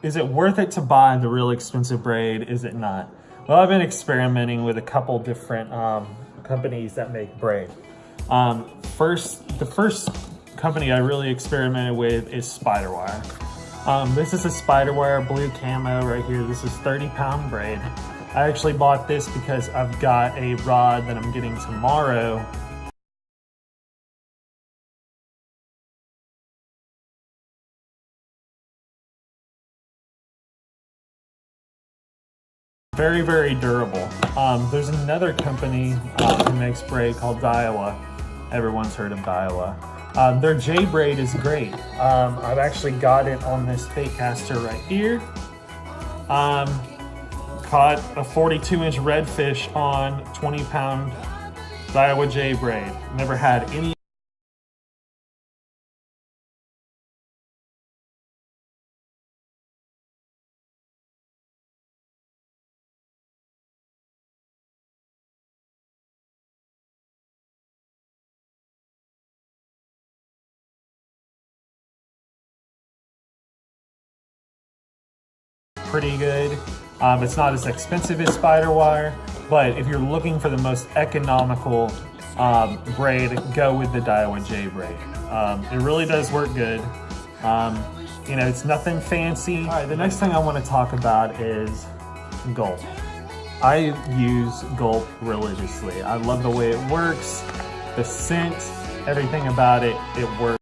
is it worth it to buy the real expensive braid? Is it not? Well, I've been experimenting with a couple different companies that make braid. The first company I really experimented with is Spiderwire. This is a Spiderwire blue camo right here. This is 30-pound braid. I actually bought this because I've got a rod that I'm getting tomorrow. Very, very durable. There's another company who makes braid called Daiwa. Everyone's heard of Daiwa. Their J braid is great. I've actually got it on this bait caster right here. Caught a 42-inch redfish on 20-pound Daiwa J braid. Never had any. Pretty good. It's not as expensive as Spiderwire, but if you're looking for the most economical braid, go with the Daiwa J braid. It really does work good. You know, it's nothing fancy. All right, the next thing I want to talk about is Gulp. I use Gulp religiously. I love the way it works, the scent, everything about it, it works.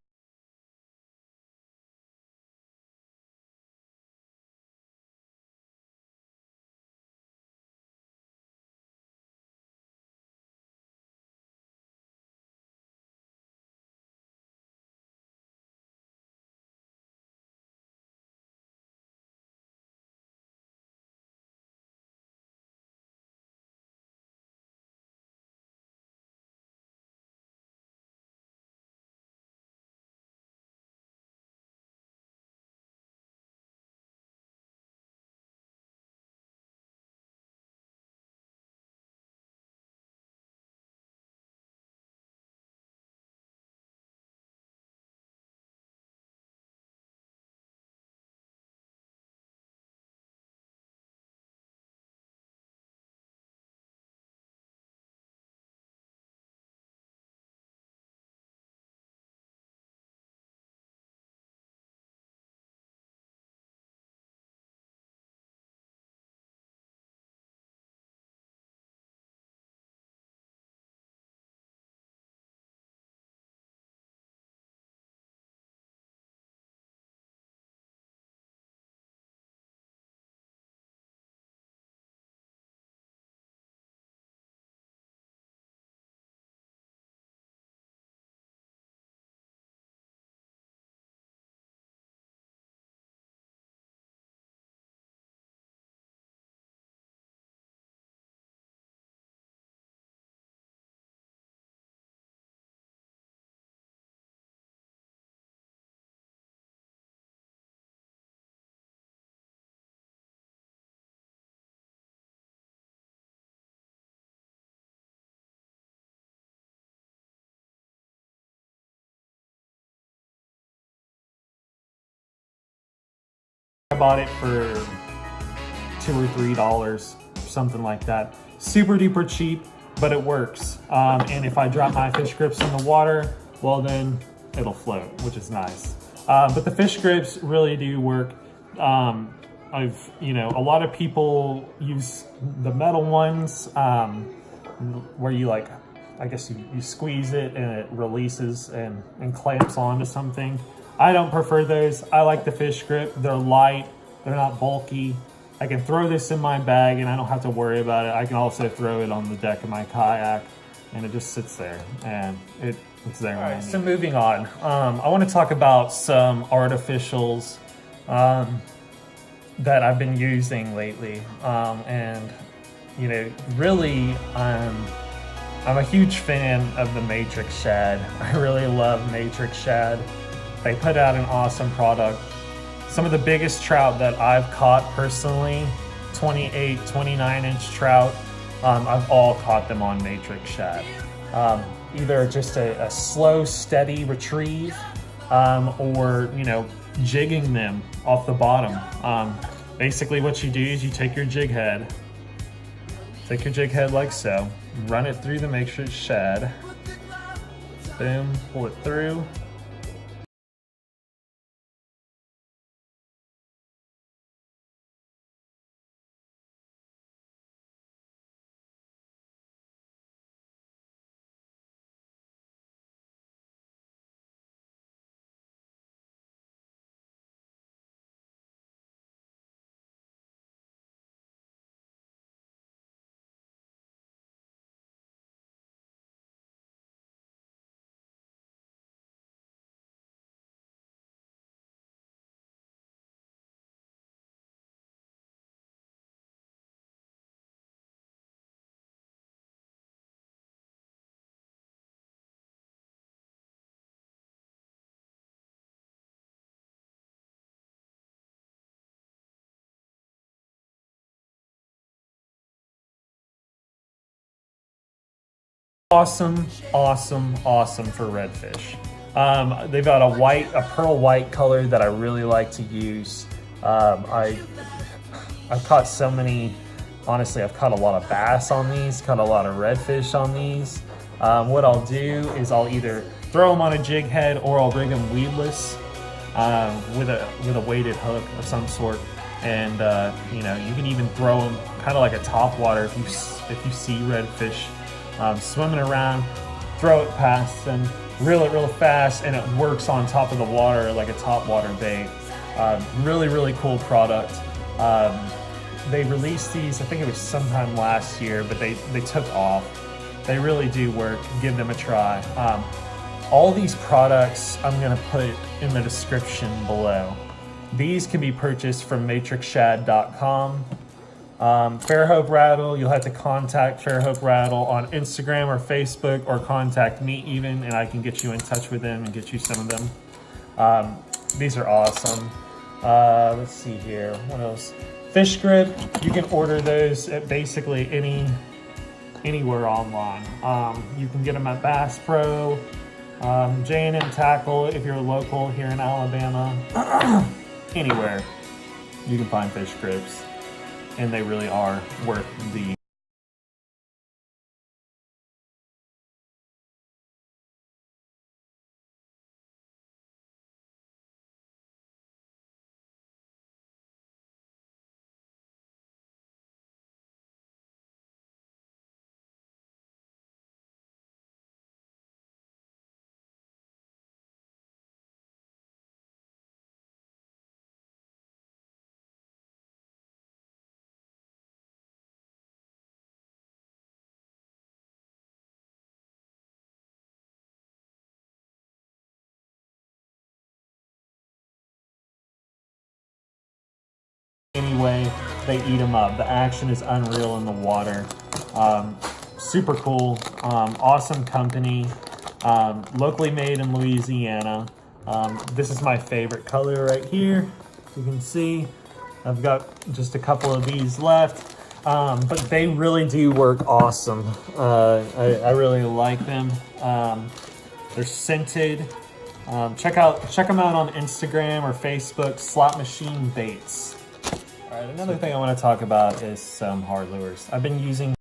I bought it for $2 or $3, something like that. Super duper cheap, but it works. And if I drop my fish grips in the water, well then it'll float, which is nice. But the fish grips really do work. You know, a lot of people use the metal ones where you like, I guess you squeeze it and it releases and clamps onto something. I don't prefer those. I like the fish grip. They're light, they're not bulky. I can throw this in my bag and I don't have to worry about it. I can also throw it on the deck of my kayak and it just sits there and it's there. All right, so moving on. I want to talk about some artificials that I've been using lately. And you know, really, I'm a huge fan of the Matrix Shad. I really love Matrix Shad. They put out an awesome product. Some of the biggest trout that I've caught personally, 28, 29-inch trout, I've all caught them on Matrix Shad. Either just a slow, steady retrieve, or, you know, jigging them off the bottom. Basically what you do is you take your jig head like so, run it through to make sure it's shad. Boom, pull it through. Awesome, awesome, awesome for redfish. They've got a pearl white color that I really like to use. I've caught so many, honestly, I've caught a lot of bass on these, caught a lot of redfish on these. What I'll do is I'll either throw them on a jig head or I'll rig them weedless with a weighted hook of some sort. And you know, you can even throw them kind of like a topwater if you see redfish swimming around, throw it past them, reel it real fast, and it works on top of the water like a topwater bait. Really, really cool product. They released these, I think it was sometime last year, but they took off. They really do work. Give them a try. All these products I'm gonna put in the description below. These can be purchased from matrixshad.com. Fairhope Rattle, you'll have to contact Fairhope Rattle on Instagram or Facebook, or contact me even, and I can get you in touch with them and get you some of them. These are awesome. Let's see here, what else? Fish grip, you can order those at basically anywhere online. You can get them at Bass Pro, J&M Tackle if you're local here in Alabama. Anywhere you can find fish grips, and they really are worth the anyway, they eat them up. The action is unreal in the water. Super cool, awesome company, locally made in Louisiana. This is my favorite color right here. You can see I've got just a couple of these left, but they really do work awesome. I really like them. They're scented. Check them out on Instagram or Facebook, Slot Machine Baits. All right, another thing I want to talk about is some hard lures. I've been using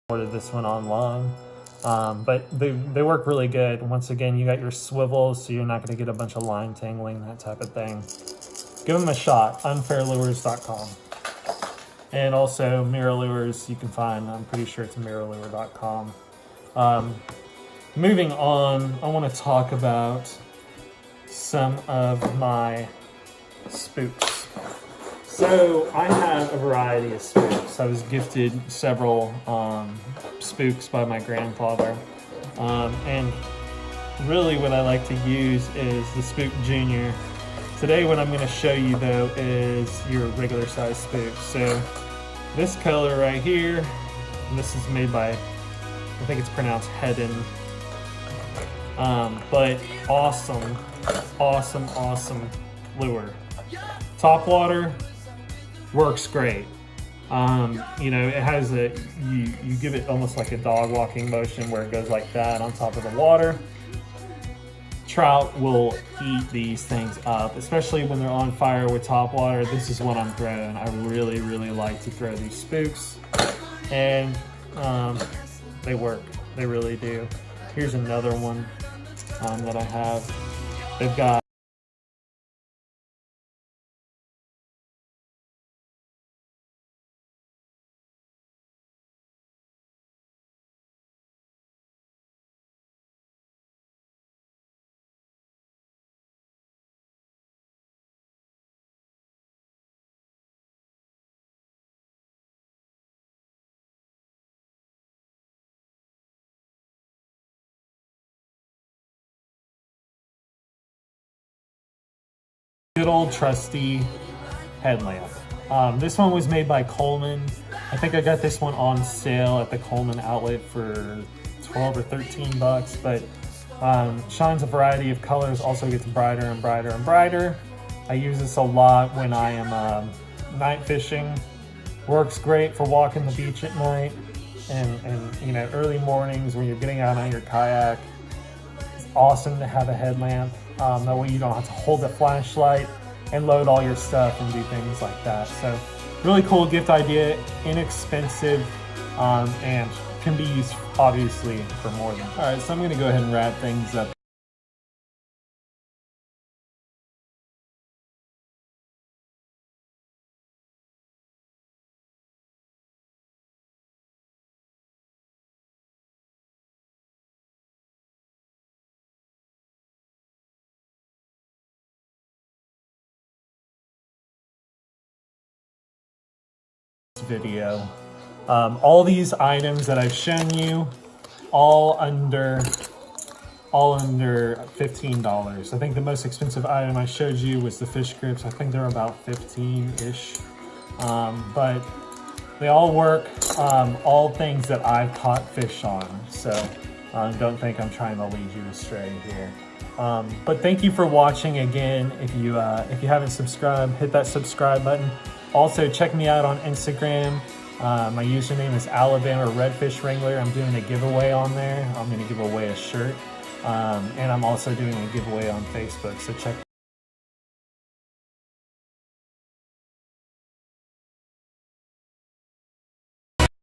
ordered this one online. But they work really good. Once again, you got your swivels, so you're not going to get a bunch of line tangling, that type of thing. Give them a shot, unfairlures.com. And also mirror lures you can find, I'm pretty sure it's mirrorlure.com. Moving on, I want to talk about some of my spooks. So I have a variety of spooks. I was gifted several spooks by my grandfather. And really what I like to use is the Spook Junior. Today what I'm going to show you though is your regular size spook. So this color right here, and this is made by, I think it's pronounced Hedden. But awesome lure. Top water, works great. You know, it has a, you give it almost like a dog walking motion where it goes like that on top of the water. Trout will eat these things up, especially when they're on fire with top water. This is what I'm throwing. I really like to throw these spooks, and they work. They really do. Here's another one that I have. They've got good old trusty headlamp. This one was made by Coleman. I think I got this one on sale at the Coleman outlet for 12 or 13 bucks, but shines a variety of colors, also gets brighter and brighter and brighter. I use this a lot when I am night fishing. Works great for walking the beach at night and you know, early mornings when you're getting out on your kayak. It's awesome to have a headlamp. That way you don't have to hold a flashlight and load all your stuff and do things like that. So really cool gift idea, inexpensive, and can be used obviously for more than. All right, so I'm gonna go ahead and wrap things up. Video. All these items that I've shown you, all under $15. I think the most expensive item I showed you was the fish grips. I think they're about 15-ish, but they all work. All things that I've caught fish on, so don't think I'm trying to lead you astray here. But thank you for watching again. If you haven't subscribed, hit that subscribe button. Also, check me out on Instagram. My username is Alabama Redfish Wrangler. I'm doing a giveaway on there. I'm going to give away a shirt. And I'm also doing a giveaway on Facebook, so check